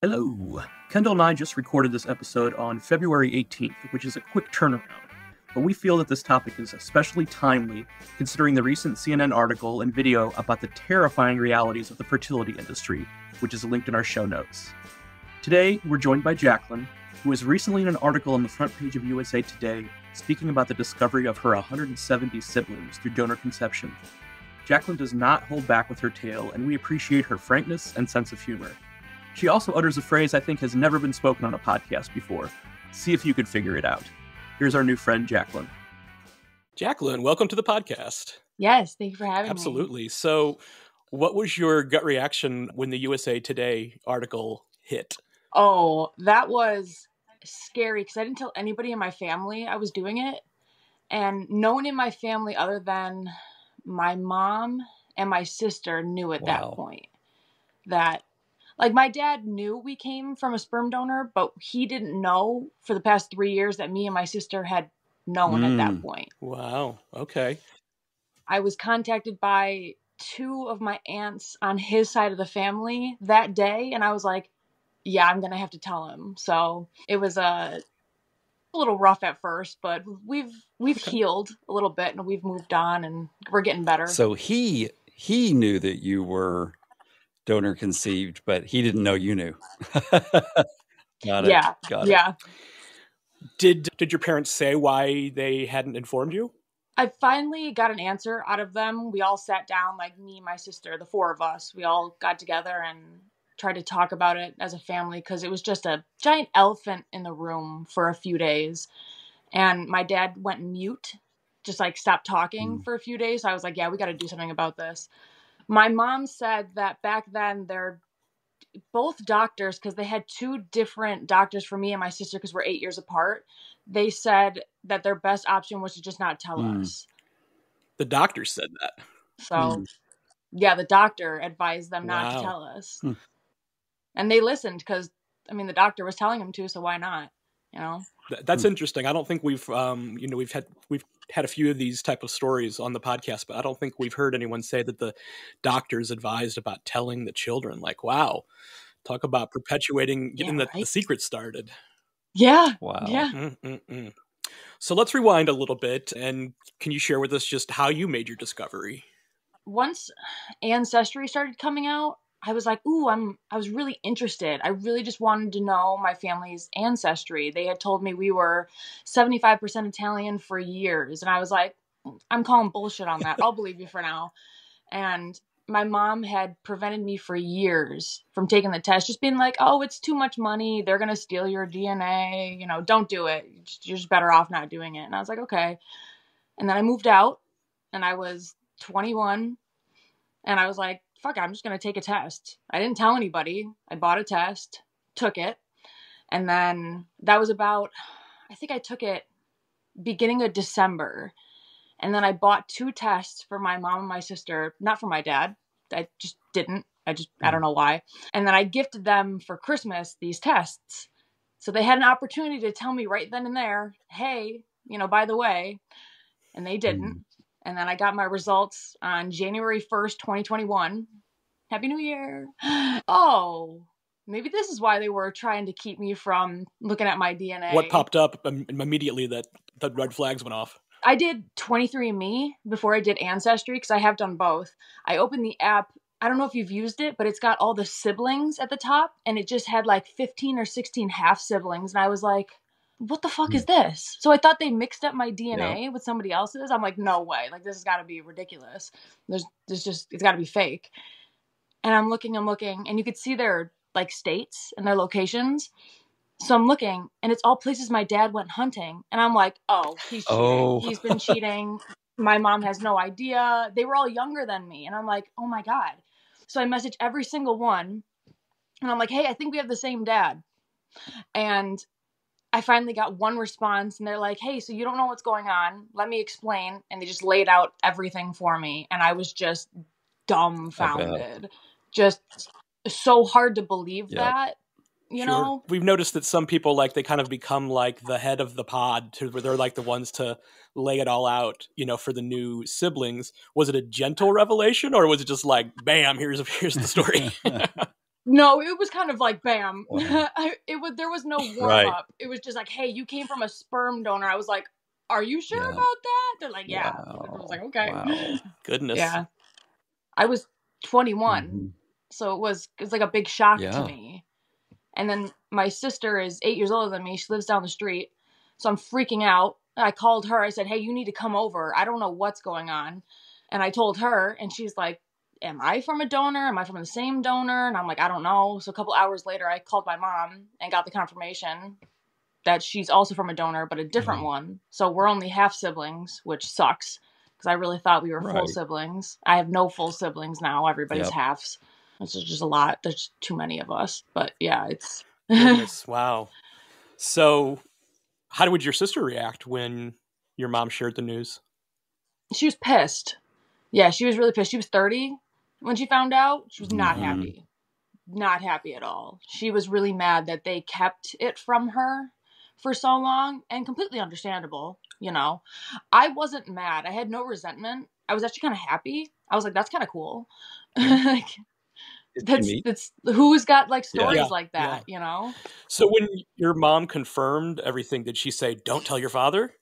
Hello! Kendall and I just recorded this episode on February 18th, which is a quick turnaround, but we feel that this topic is especially timely considering the recent CNN article and video about the terrifying realities of the fertility industry, which is linked in our show notes. Today, we're joined by Jaclyn, who was recently in an article on the front page of USA Today speaking about the discovery of her 170 siblings through donor conception. Jaclyn does not hold back with her tale, and we appreciate her frankness and sense of humor. She also utters a phrase I think has never been spoken on a podcast before. See if you could figure it out. Here's our new friend, Jaclyn. Jaclyn, welcome to the podcast. Yes, thank you for having me. Absolutely. So what was your gut reaction when the USA Today article hit? Oh, that was scary because I didn't tell anybody in my family I was doing it. And no one in my family other than my mom and my sister knew at that point that... Like, my dad knew we came from a sperm donor, but he didn't know for the past 3 years that me and my sister had known at that point. Wow. Okay. I was contacted by 2 of my aunts on his side of the family that day, and I was like, yeah, I'm going to have to tell him. So it was a little rough at first, but we've healed a little bit, and we've moved on, and we're getting better. So he knew that you were donor conceived, but he didn't know you knew. Got it. Yeah. Got it. Yeah. Did your parents say why they hadn't informed you? I finally got an answer out of them. We all sat down, like me, my sister, the 4 of us. We all got together and tried to talk about it as a family because it was just a giant elephant in the room for a few days. And my dad went mute, just like stopped talking for a few days. So I was like, yeah, we got to do something about this. My mom said that back then they're both doctors, because they had 2 different doctors for me and my sister because we're 8 years apart. They said that their best option was to just not tell us. The doctor said that. So, yeah, the doctor advised them not to tell us. And they listened because, I mean, the doctor was telling them to, so why not? You know? That's interesting. I don't think we've had a few of these type of stories on the podcast, but I don't think we've heard anyone say that the doctors advised about telling the children. Like, wow, talk about perpetuating, getting the secret started. Yeah. Wow. Yeah. So let's rewind a little bit, and can you share with us just how you made your discovery? Once Ancestry started coming out, I was like, I was really interested. I really just wanted to know my family's ancestry. They had told me we were 75% Italian for years. And I was like, I'm calling bullshit on that. I'll believe you for now. And my mom had prevented me for years from taking the test, just being like, oh, it's too much money. They're going to steal your DNA. You know, don't do it. You're just better off not doing it. And I was like, okay. And then I moved out and I was 21 and I was like, fuck it, I'm just going to take a test. I didn't tell anybody. I bought a test, took it. And then that was about, I think I took it beginning of December. And then I bought 2 tests for my mom and my sister, not for my dad. I just didn't. I don't know why. And then I gifted them for Christmas these tests. So they had an opportunity to tell me right then and there, hey, by the way, and they didn't. And then I got my results on January 1st, 2021. Happy New Year. Oh, maybe this is why they were trying to keep me from looking at my DNA. What popped up immediately that the red flags went off? I did 23andMe before I did Ancestry because I have done both. I opened the app. I don't know if you've used it, but it's got all the siblings at the top. And it just had like 15 or 16 half siblings. And I was like, what the fuck is this? So I thought they mixed up my DNA with somebody else's. I'm like, no way. Like, this has got to be ridiculous. It's got to be fake. And I'm looking, and you could see their like states and their locations. So I'm looking, and it's all places my dad went hunting. And I'm like, oh, he's cheating. He's been cheating. My mom has no idea. They were all younger than me. And I'm like, oh my God. So I message every single one. And I'm like, hey, I think we have the same dad. And I finally got one response, and they're like, hey, so you don't know what's going on. Let me explain. And they just laid out everything for me. And I was just dumbfounded. Just so hard to believe that, you know? We've noticed that some people, like, they kind of become like the head of the pod, where they're like the ones to lay it all out, for the new siblings. Was it a gentle revelation, or was it just like, bam, here's the story? No, it was kind of like bam. Wow. There was no warm Right. up. It was just like, hey, you came from a sperm donor. I was like, are you sure Yeah. about that? They're like, yeah. I was Wow. like, okay. Wow. Goodness. Yeah. I was 21, Mhm. so it was like a big shock to Yeah. me. And then my sister is 8 years older than me. She lives down the street, so I'm freaking out. I called her. I said, hey, you need to come over. I don't know what's going on. And I told her, and she's like, am I from a donor? Am I from the same donor? And I'm like, I don't know. So a couple hours later, I called my mom and got the confirmation that she's also from a donor, but a different one. So we're only half siblings, which sucks because I really thought we were full Right. siblings. I have no full siblings now. Everybody's Yep. halves. It's just a lot. There's too many of us. But yeah, it's Goodness. Wow. So how would your sister react when your mom shared the news? she was pissed. Yeah, she was really pissed. She was 30 when she found out. She was not Mhm. happy. Not happy at all. She was really mad that they kept it from her for so long, and completely understandable, you know. I wasn't mad. I had no resentment. I was actually kind of happy. I was like, that's kind of cool. Yeah. Like, It's neat. that's who's got like Yeah. stories Yeah, like yeah. that, you know? So when your mom confirmed everything, did she say, don't tell your father?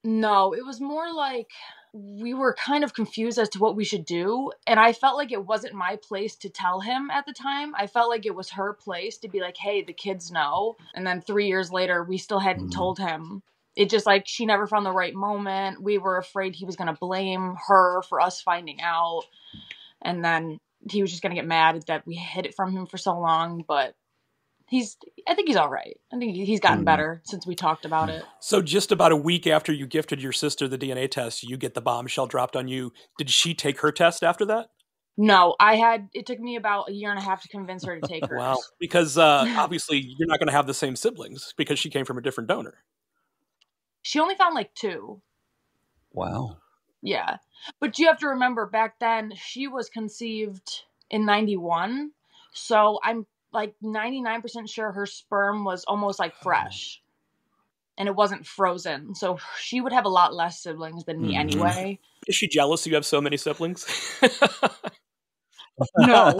No, it was more like we were kind of confused as to what we should do. And I felt like it wasn't my place to tell him at the time. I felt like it was her place to be like, hey, the kids know. And then 3 years later, we still hadn't Mhm. told him. It just like she never found the right moment. We were afraid he was going to blame her for us finding out. And then he was just going to get mad that we hid it from him for so long. But I think he's all right. I think he's gotten Mhm. better since we talked about it. So just about a week after you gifted your sister the DNA test, you get the bombshell dropped on you. Did she take her test after that? No, it took me about a year and a half to convince her to take hers. Wow. Because obviously you're not going to have the same siblings because she came from a different donor. She only found like 2. Wow. Yeah. But you have to remember back then she was conceived in 91. So I'm like 99% sure her sperm was almost like fresh. And it wasn't frozen. So she would have a lot less siblings than me Mhm. anyway. Is she jealous you have so many siblings? No.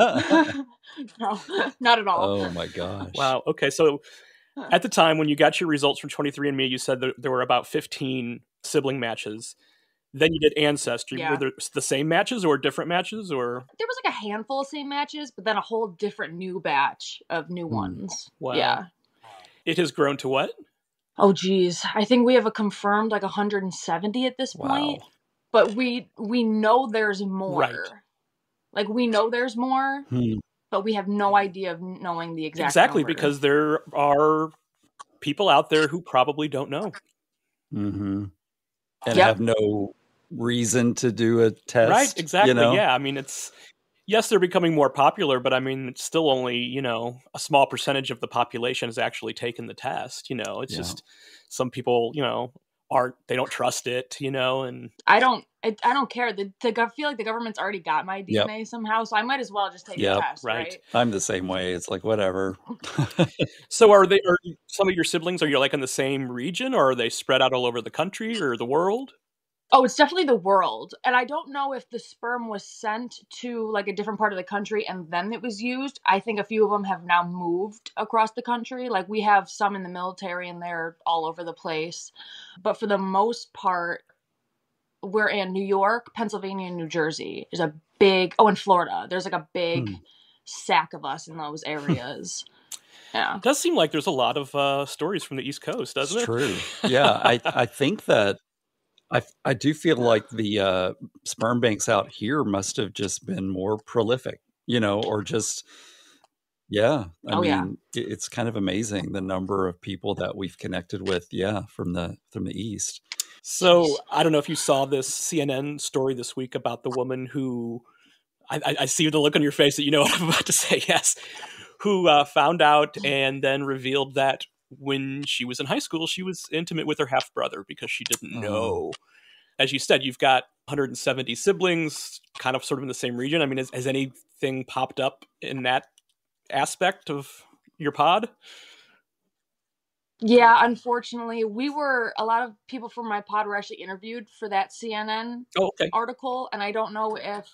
No, not at all. Oh my gosh. Wow. Okay. So at the time when you got your results from 23andMe, you said that there were about 15 sibling matches. Then you did Ancestry. Yeah. Were there the same matches or different matches, or? There was like a handful of same matches, but then a whole different new batch of new ones. Wow. Yeah. It has grown to what? Oh geez, I think we have a confirmed like 170 at this point. Wow. But we know there's more. Right. Like we know there's more, Hmm. but we have no idea of knowing the exact Exactly, number. because there are people out there who probably don't know. Mm-hmm. And Yep. have no reason to do a test. Right, exactly. You know? Yeah, I mean, yes, they're becoming more popular, but I mean, it's still only, a small percentage of the population has actually taken the test. It's Yeah. just some people, they don't trust it, and I don't care. I feel like the government's already got my Yep. DNA somehow, so I might as well just take Yep. the test, Right. right? I'm the same way. It's like, whatever. So are some of your siblings, are you like in the same region, or are they spread out all over the country or the world? Oh, it's definitely the world. And I don't know if the sperm was sent to like a different part of the country and then it was used. I think a few of them have now moved across the country. Like we have some in the military and they're all over the place. But for the most part, we're in New York, Pennsylvania, and New Jersey. There's a big, in Florida, there's like a big sack of us in those areas. Yeah. It does seem like there's a lot of stories from the East Coast, doesn't It's it? true. Yeah, I think that I do feel like the sperm banks out here must have just been more prolific, or just, yeah. I mean, it's kind of amazing the number of people that we've connected with, from the East. So I don't know if you saw this CNN story this week about the woman who, I see the look on your face that you know what I'm about to say, yes, who found out and then revealed that when she was in high school, she was intimate with her half-brother because she didn't know. As you said, you've got 170 siblings, kind of sort of in the same region. I mean, has anything popped up in that aspect of your pod? Yeah, unfortunately, a lot of people from my pod were actually interviewed for that CNN article, and I don't know if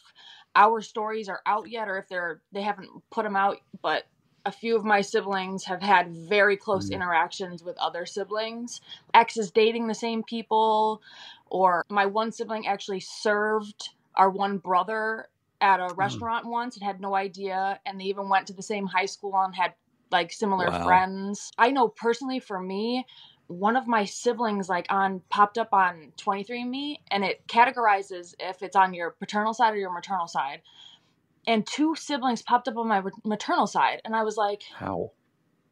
our stories are out yet, or if they haven't put them out, but a few of my siblings have had very close interactions with other siblings. Exes dating the same people, or my one sibling actually served our one brother at a restaurant once and had no idea, and they even went to the same high school and had like similar friends. I know personally for me, one of my siblings popped up on 23andMe, and it categorizes if it's on your paternal side or your maternal side. And 2 siblings popped up on my maternal side, and I was like, how?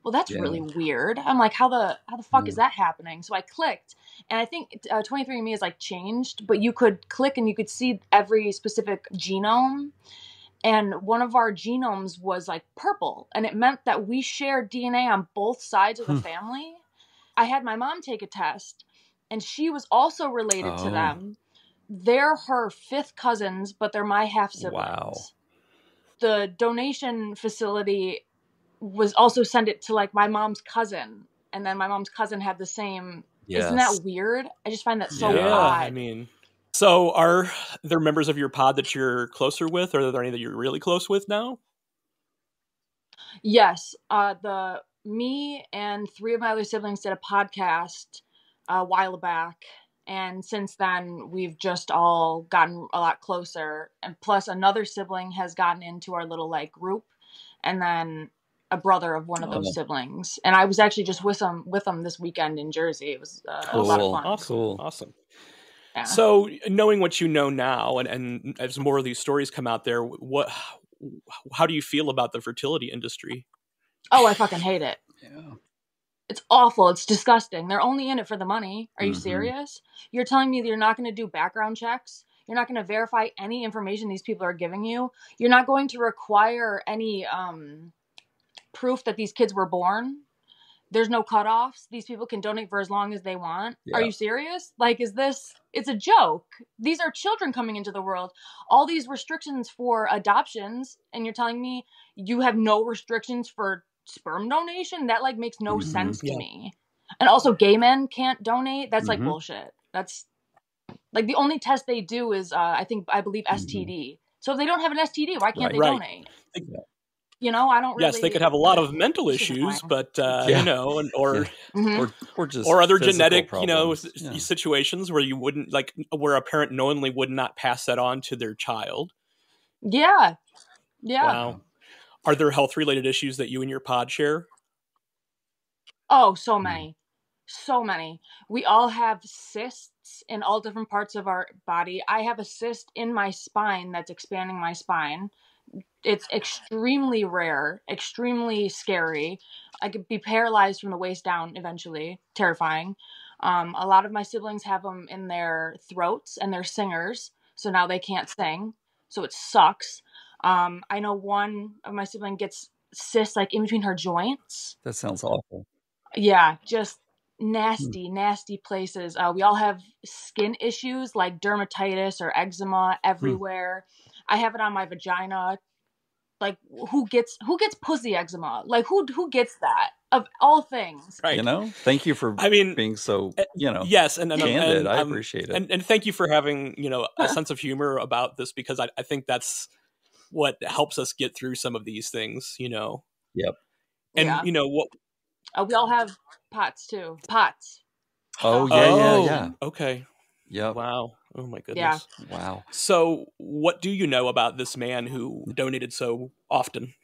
Well, that's really weird. I'm like, how the fuck is that happening? So I clicked, and I think 23andMe is like changed, but you could click and you could see every specific genome. And one of our genomes was like purple, and it meant that we shared DNA on both sides of the family. I had my mom take a test, and she was also related to them. They're her 5th cousins, but they're my half siblings. Wow. The donation facility was also sent it to like my mom's cousin, and then my mom's cousin had the same. Isn't that weird? I just find that so odd. I mean, so are there members of your pod that you're closer with, or are there any that you're really close with now? Yes. Me and 3 of my other siblings did a podcast a while back. And since then, we've just all gotten a lot closer. And plus, another sibling has gotten into our little like group, and then a brother of one of those siblings. And I was actually just with them this weekend in Jersey. It was a lot of fun. Awesome. Yeah. So, knowing what you know now, and as more of these stories come out there, how do you feel about the fertility industry? Oh, I fucking hate it. Yeah. It's awful. It's disgusting. They're only in it for the money. Are you serious? You're telling me that you're not going to do background checks? You're not going to verify any information these people are giving you? You're not going to require any proof that these kids were born? There's no cutoffs. These people can donate for as long as they want. Yeah. Are you serious? Like, it's a joke. These are children coming into the world. All these restrictions for adoptions, and you're telling me you have no restrictions for sperm donation? That like makes no sense to me. And also gay men can't donate. That's like bullshit. That's like the only test they do is I believe STD. So if they don't have an STD, why can't they donate? You know, I don't really. Yes, they could have a lot of mental issues, but you know, or just other genetic problems. Situations where you wouldn't where a parent knowingly would not pass that on to their child. Yeah. Wow. Are there health-related issues that you and your pod share? Oh, so many. So many. We all have cysts in all different parts of our body. I have a cyst in my spine that's expanding my spine. It's extremely rare, extremely scary. I could be paralyzed from the waist down eventually. Terrifying. A lot of my siblings have them in their throats, and they're singers, so now they can't sing. So it sucks. I know one of my siblings gets cysts like in between her joints. That sounds awful. Yeah, just nasty places. We all have skin issues like dermatitis or eczema everywhere. I have it on my vagina. Like, who gets pussy eczema? Like, who gets that of all things? Right. You know, thank you for being so, yes, and candid. I appreciate it. And thank you for having, a sense of humor about this, because I think that's what helps us get through some of these things, Yep. And what we all have POTS too. POTS. Oh, yeah. Okay. Yep. Wow. Oh my goodness. Yeah. Wow. So what do you know about this man who donated so often?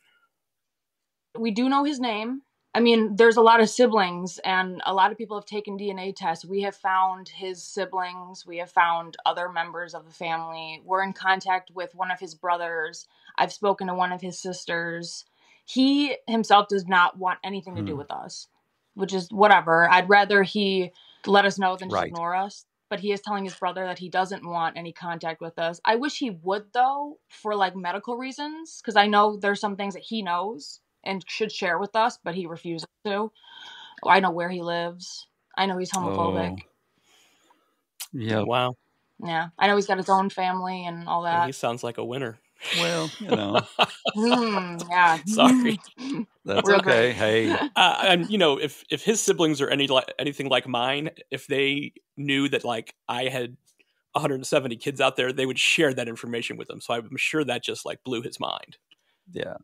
We do know his name. I mean, there's a lot of siblings, and a lot of people have taken DNA tests. We have found his siblings. We have found other members of the family. We're in contact with one of his brothers. I've spoken to one of his sisters. He himself does not want anything to do with us, which is whatever. I'd rather he let us know than just ignore us. But he is telling his brother that he doesn't want any contact with us. I wish he would, though, for like medical reasons, because I know there's some things that he knows and should share with us, but he refuses to. I know where he lives. I know he's homophobic. Yeah. Wow. Yeah. I know he's got his own family and all that. Well, he sounds like a winner. Well, yeah. Sorry. That's Real okay. great. Hey. And if his siblings are anything like mine, if they knew that like I had 170 kids out there, they would share that information with him. So I'm sure that just like blew his mind. Yeah.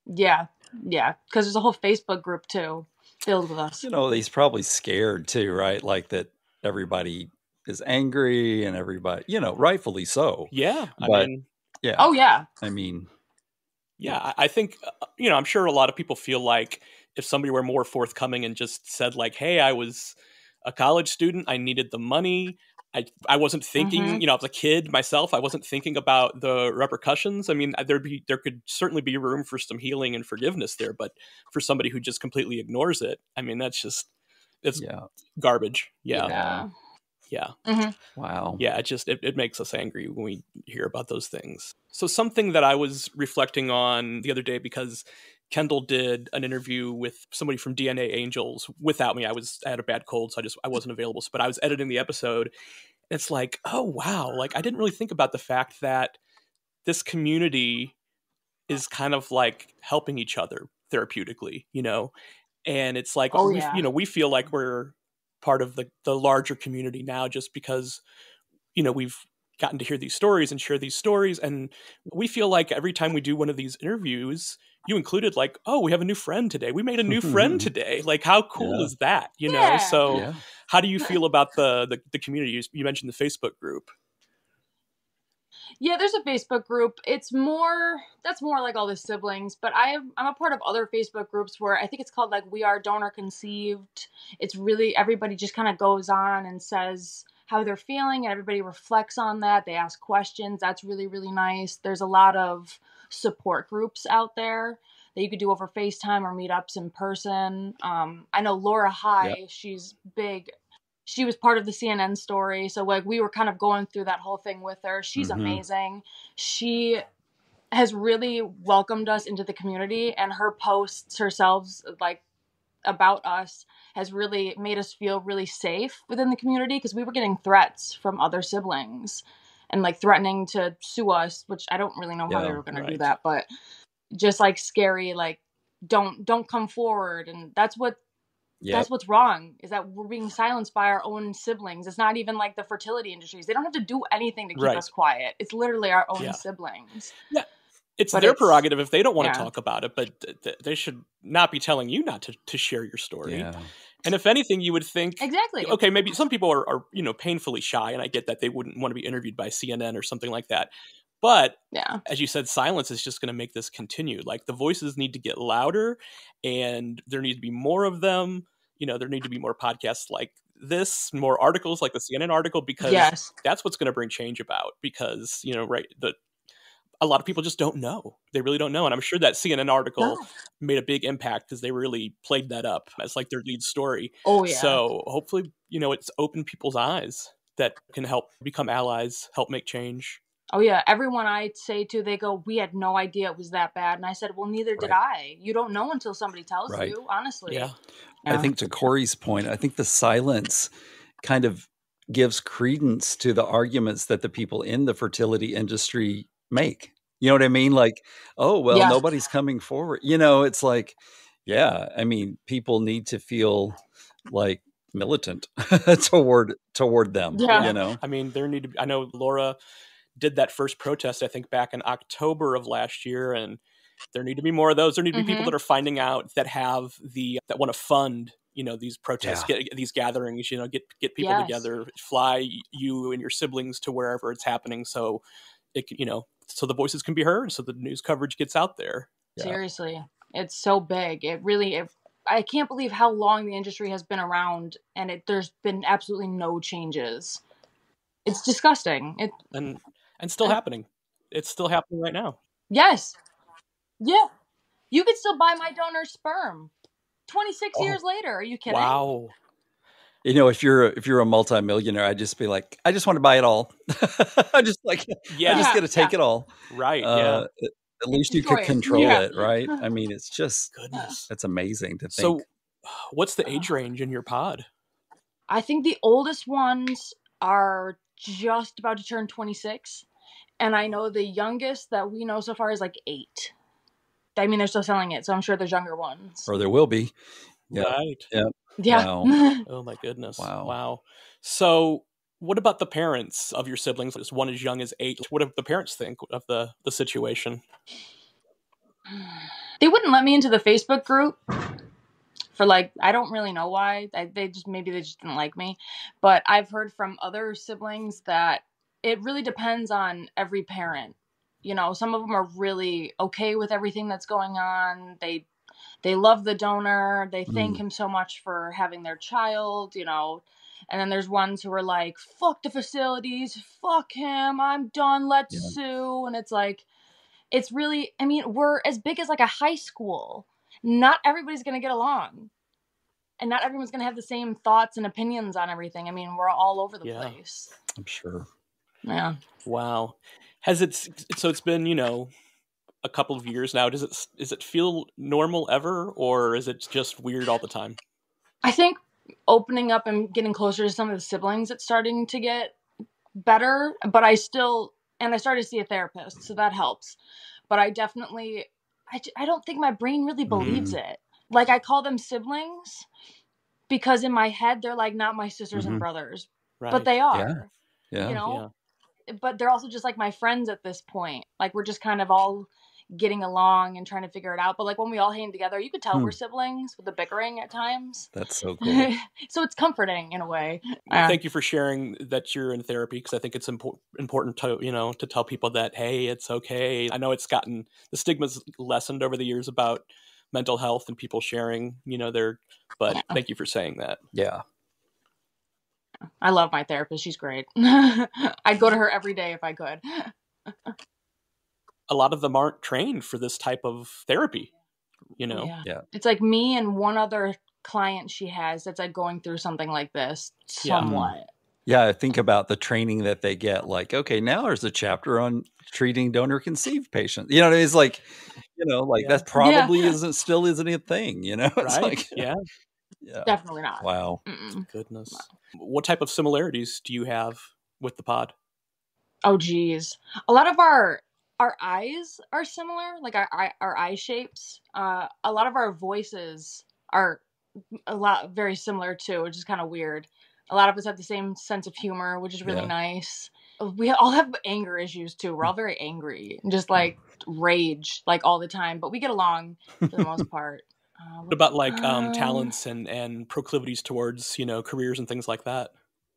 Yeah. Yeah. Because there's a whole Facebook group too filled with us. You know, he's probably scared too, right? Like that everybody is angry and everybody, you know, rightfully so. Yeah. But yeah. Oh, yeah. I mean, yeah, I think, you know, I'm sure a lot of people feel like if somebody were more forthcoming and just said like, hey, I was a college student, I needed the money. I wasn't thinking, you know, I was a kid myself. I wasn't thinking about the repercussions. I mean, there could certainly be room for some healing and forgiveness there, but for somebody who just completely ignores it, I mean, it's garbage. Yeah. Wow. Yeah, it makes us angry when we hear about those things. So something that I was reflecting on the other day, because Kendall did an interview with somebody from DNA Angels without me. I had a bad cold, so I wasn't available. But I was editing the episode. It's like, oh wow, like I didn't really think about the fact that this community is kind of like helping each other therapeutically, you know. And it's like, you know, we feel like we're part of the larger community now just because, you know, we've gotten to hear these stories and share these stories. And we feel like every time we do one of these interviews, you included like, oh, we have a new friend today. We made a new friend today. Like, how cool is that? You know? So how do you feel about the community? You mentioned the Facebook group. Yeah, there's a Facebook group. That's more like all the siblings, but I'm a part of other Facebook groups where I think it's called like We Are Donor Conceived. It's really, everybody just kind of goes on and says how they're feeling, and everybody reflects on that. They ask questions. That's really, really nice. There's a lot of support groups out there that you could do over FaceTime or meetups in person. I know Laura High, she's big. She was part of the CNN story. So like we were kind of going through that whole thing with her. She's amazing. She has really welcomed us into the community, and her posts herself, like about us, has really made us feel really safe within the community, because we were getting threats from other siblings and like threatening to sue us, which I don't really know how they were going to do that, but just like scary, like don't come forward. And that's what's wrong, is that we're being silenced by our own siblings. It's not even like the fertility industries. They don't have to do anything to keep us quiet. It's literally our own siblings. Yeah. It's their prerogative if they don't want to talk about it, but they should not be telling you not to share your story. Yeah. And if anything, you would think, okay, maybe some people are, you know, painfully shy, and I get that they wouldn't want to be interviewed by CNN or something like that. But as you said, silence is just going to make this continue. Like the voices need to get louder, and there need to be more of them. You know, there need to be more podcasts like this, more articles like the CNN article, because that's what's going to bring change about. Because, you know, a lot of people just don't know. They really don't know. And I'm sure that CNN article made a big impact because they really played that up as like their lead story. Oh, yeah. So hopefully, you know, it's opened people's eyes that can help become allies, help make change. Oh, yeah. Everyone I say to, they go, we had no idea it was that bad. And I said, well, neither did I. You don't know until somebody tells you, honestly. Yeah. I think to Corey's point, I think the silence kind of gives credence to the arguments that the people in the fertility industry make. You know what I mean? Like, oh, well, nobody's coming forward. You know, it's like, I mean, people need to feel like militant toward them, you know? I mean, I know Laura did that first protest, I think back in October of last year, and there need to be more of those. There need to be people that are finding out, that that want to fund, you know, these protests, get these gatherings, you know, get people together, fly you and your siblings to wherever it's happening. So you know, so the voices can be heard, so the news coverage gets out there. Seriously. It's so big. I can't believe how long the industry has been around, and there's been absolutely no changes. It's disgusting. And still happening. It's still happening right now. Yes. Yeah. You could still buy my donor's sperm 26 years later. Are you kidding? Wow. You know, if you're a multimillionaire, I'd just be like, I just want to buy it all. I just like, I just got to take it all. Right. At least you could control it, right? I mean, it's just, it's amazing to think. So what's the age range in your pod? I think the oldest ones are just about to turn 26. And I know the youngest that we know so far is like 8. I mean, they're still selling it, so I'm sure there's younger ones. Or there will be. Yeah. Right. Yeah. Yeah. Wow. Oh my goodness. Wow. So What about the parents of your siblings? Is one as young as 8? What do the parents think of the situation? They wouldn't let me into the Facebook group for like, I don't really know why. Maybe they just didn't like me. But I've heard from other siblings that it really depends on every parent. You know, some of them are really okay with everything that's going on. They love the donor. They thank him so much for having their child, you know. And then there's ones who are like, fuck the facilities, fuck him, I'm done, let's sue. And it's like, it's really, I mean, we're as big as like a high school. Not everybody's going to get along. And not everyone's going to have the same thoughts and opinions on everything. I mean, we're all over the place. I'm sure. Yeah. Wow. So it's been, you know, a couple of years now. Does it feel normal ever, or is it just weird all the time? I think opening up and getting closer to some of the siblings, it's starting to get better, but I started to see a therapist, so that helps. But I definitely, I don't think my brain really believes it. Like, I call them siblings because in my head, they're like not my sisters and brothers, but they are, you know, but they're also just like my friends at this point. Like, we're just kind of all getting along and trying to figure it out. But like when we all hang together, you could tell we're siblings with the bickering at times. That's so cool. So it's comforting in a way. Thank you for sharing that you're in therapy, because I think it's important to, you know, to tell people that, hey, it's okay. I know it's gotten, the stigma's lessened over the years about mental health and people sharing, you know, but thank you for saying that. Yeah. I love my therapist. She's great. I'd go to her every day if I could. A lot of them aren't trained for this type of therapy, you know? Yeah. It's like me and one other client she has that's like going through something like this somewhat. Yeah, I think about the training that they get. Like, okay, now there's a chapter on treating donor conceived patients. You know, it's like, you know, like that probably still isn't a thing, you know? It's like, yeah. Definitely not. Wow. Goodness. Wow. What type of similarities do you have with the pod? Oh, geez. A lot of our eyes are similar, like our eye shapes. A lot of our voices are very similar too, which is kind of weird. A lot of us have the same sense of humor, which is really nice. We all have anger issues too. We're all very angry and just like rage like all the time, but we get along for the most part. What about like talents and proclivities towards, you know, careers and things like that?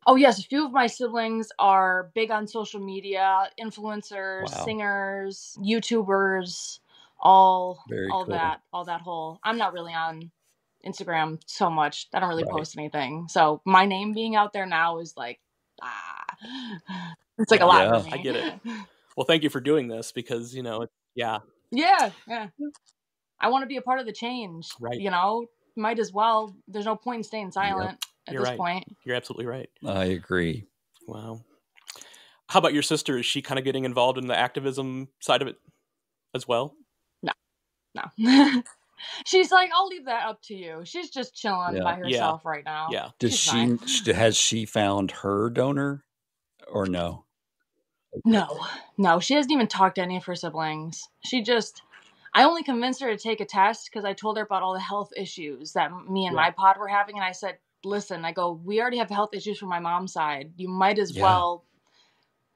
Oh, yes. A few of my siblings are big on social media, influencers, singers, YouTubers, all cool. that whole. I'm not really on Instagram so much. I don't really post anything. So my name being out there now is like, it's like a lot for me. I get it. Well, thank you for doing this because, you know, Yeah. I want to be a part of the change. Right. You know, might as well. There's no point in staying silent. At this point. You're absolutely right. I agree. Wow. How about your sister? Is she kind of getting involved in the activism side of it as well? No. She's like, I'll leave that up to you. She's just chilling by herself right now. Yeah. Has she found her donor or no? No. She hasn't even talked to any of her siblings. I only convinced her to take a test because I told her about all the health issues that me and my pod were having. And I said, listen, we already have health issues from my mom's side. You might as well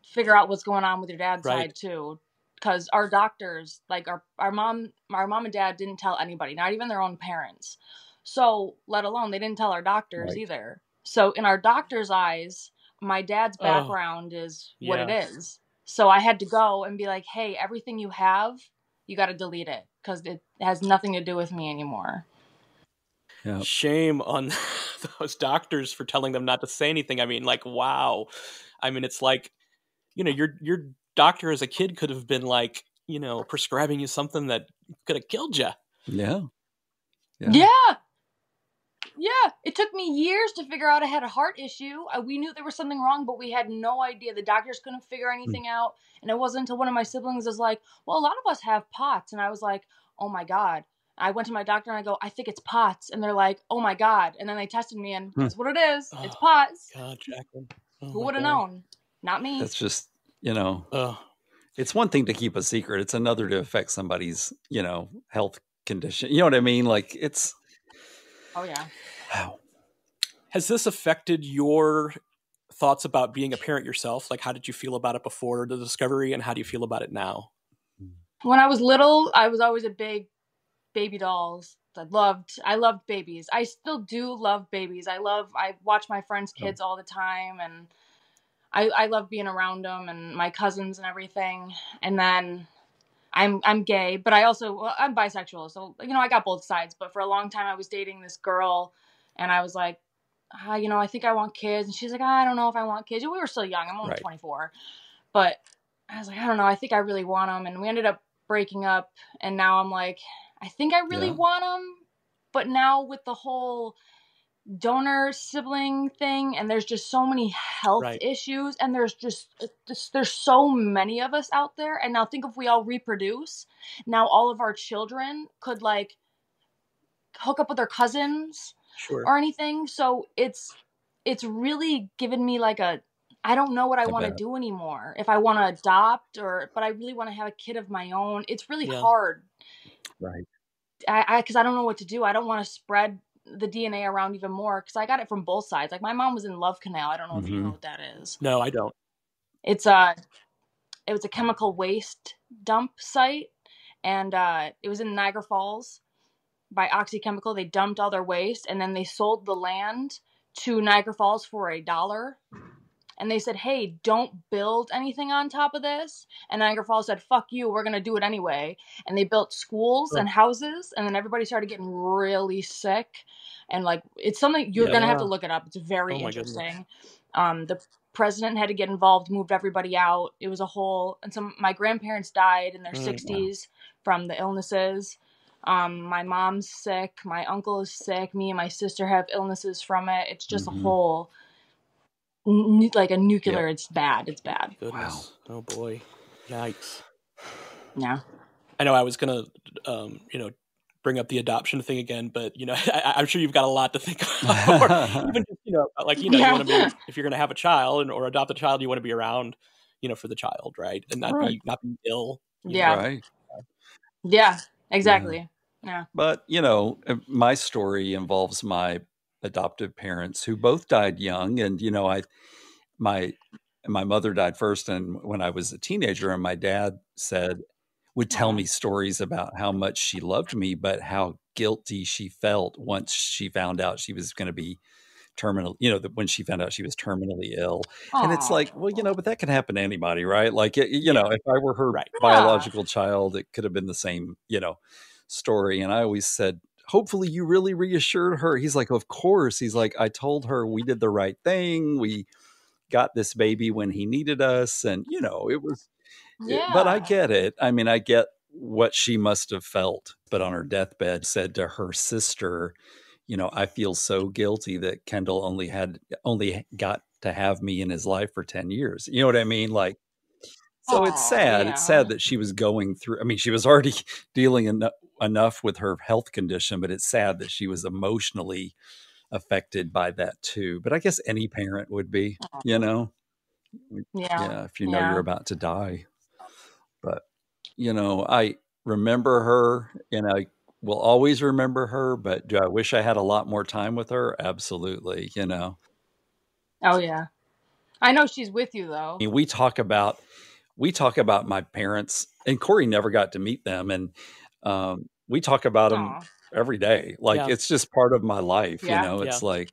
figure out what's going on with your dad's side too. Because our doctors, like our mom and dad didn't tell anybody, not even their own parents. So let alone, they didn't tell our doctors either. So in our doctor's eyes, my dad's background is what it is. So I had to go and be like, hey, everything you have, you got to delete it because it has nothing to do with me anymore. Yep. Shame on those doctors for telling them not to say anything. I mean, like, wow. I mean, it's like, you know, your doctor as a kid could have been like, you know, prescribing you something that could have killed you. Yeah. It took me years to figure out I had a heart issue. We knew there was something wrong, but we had no idea. The doctors couldn't figure anything out. And it wasn't until one of my siblings was like, well, a lot of us have POTS. And I was like, oh my God. I went to my doctor and I go, I think it's POTS. And they're like, oh my God. And then they tested me and that's what it is. It's POTS. God, Jaclyn. Who would have known? Not me. That's just, you know, it's one thing to keep a secret. It's another to affect somebody's, you know, health condition. You know what I mean? Like it's. Oh, yeah. Wow. Has this affected your thoughts about being a parent yourself? Like, how did you feel about it before the discovery, and how do you feel about it now? When I was little, I was always a big baby dolls. I loved babies. I still do love babies. I watch my friends' kids all the time, and I love being around them and my cousins and everything. And then I'm gay, but I'm bisexual. So, I got both sides, but for a long time I was dating this girl and I was like, I think I want kids. And she's like, I don't know if I want kids. We were still young. I'm only 24, but I was like, I don't know. I think I really want them. And we ended up breaking up. And now I'm like, I think I really want them. But now with the whole donor sibling thing, and there's just so many health issues, and there's so many of us out there. And now think if we all reproduce, now all of our children could like hook up with their cousins or anything. So it's really given me like I don't know what I want to do anymore. If I want to adopt but I really want to have a kid of my own. It's really hard. Right. Because I don't know what to do. I don't want to spread the DNA around even more because I got it from both sides. Like my mom was in Love Canal. I don't know if you know what that is. No, I don't. It was a chemical waste dump site, and it was in Niagara Falls by Oxy Chemical. They dumped all their waste, and then they sold the land to Niagara Falls for $1. And they said, hey, don't build anything on top of this. And Niagara Falls said, fuck you, we're going to do it anyway. And they built schools and houses, and then everybody started getting really sick. And like, it's something you're going to have to look it up. It's very interesting. The president had to get involved, moved everybody out. It was and my grandparents died in their 60s from the illnesses. My mom's sick. My uncle is sick. Me and my sister have illnesses from it. It's just a whole... like a nuclear, it's bad. Goodness. Wow. Oh boy. Yikes. Yeah. I know I was going to, bring up the adoption thing again, but, I'm sure you've got a lot to think about. Or even just, you want to be, if you're going to have a child or adopt a child, you want to be around, for the child, right? And not be ill. Yeah. Right. Yeah, exactly. Yeah. But, my story involves my adoptive parents who both died young. And, my mother died first. And when I was a teenager, and my dad would tell me stories about how much she loved me, but how guilty she felt once she found out she was going to be terminal, when she found out she was terminally ill. And it's like, well, but that can happen to anybody, right? Like, if I were her biological child, it could have been the same, story. And I always said, hopefully you really reassured her. He's like, of course. He's like, I told her we did the right thing. We got this baby when he needed us. And, it was, but I get it. I mean, I get what she must have felt, but on her deathbed said to her sister, I feel so guilty that Kendall only got to have me in his life for 10 years. You know what I mean? Like, so it's sad. Yeah. It's sad that she was going through, she was already dealing enough with her health condition, but it's sad that she was emotionally affected by that too. But I guess any parent would be, if you know you're about to die. But, I remember her and I will always remember her, but do I wish I had a lot more time with her? Absolutely. Oh yeah. I know she's with you though. We talk about my parents, and Corey never got to meet them. And, we talk about them every day. Like it's just part of my life, it's like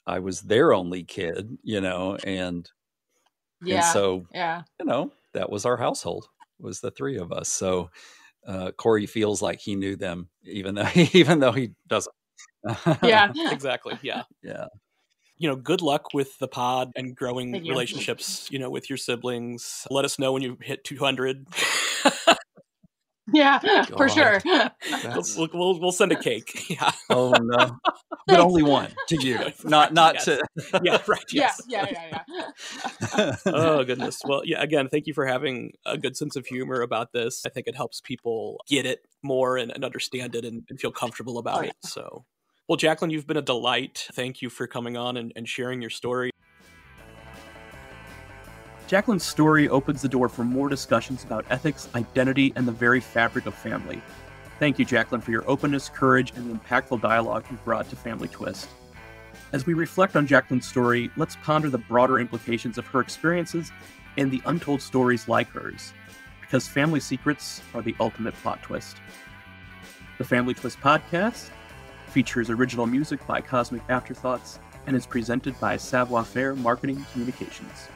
I was their only kid, and so, that was our household, was the three of us. So, Corey feels like he knew them, even though he doesn't. Yeah, exactly. Yeah. Yeah. Good luck with the pod and growing relationships, with your siblings. Let us know when you hit 200. Yeah, for sure. We'll send a cake. Yeah. Oh no, but only one to you, not to. Yeah, right. Yes. Yeah. Oh goodness. Well, yeah. Again, thank you for having a good sense of humor about this. I think it helps people get it more and understand it and feel comfortable about it. So, well, Jaclyn, you've been a delight. Thank you for coming on and sharing your story. Jaclyn's story opens the door for more discussions about ethics, identity, and the very fabric of family. Thank you, Jaclyn, for your openness, courage, and the impactful dialogue you brought to Family Twist. As we reflect on Jaclyn's story, let's ponder the broader implications of her experiences and the untold stories like hers, because family secrets are the ultimate plot twist. The Family Twist podcast features original music by Cosmic Afterthoughts and is presented by Savoir Faire Marketing Communications.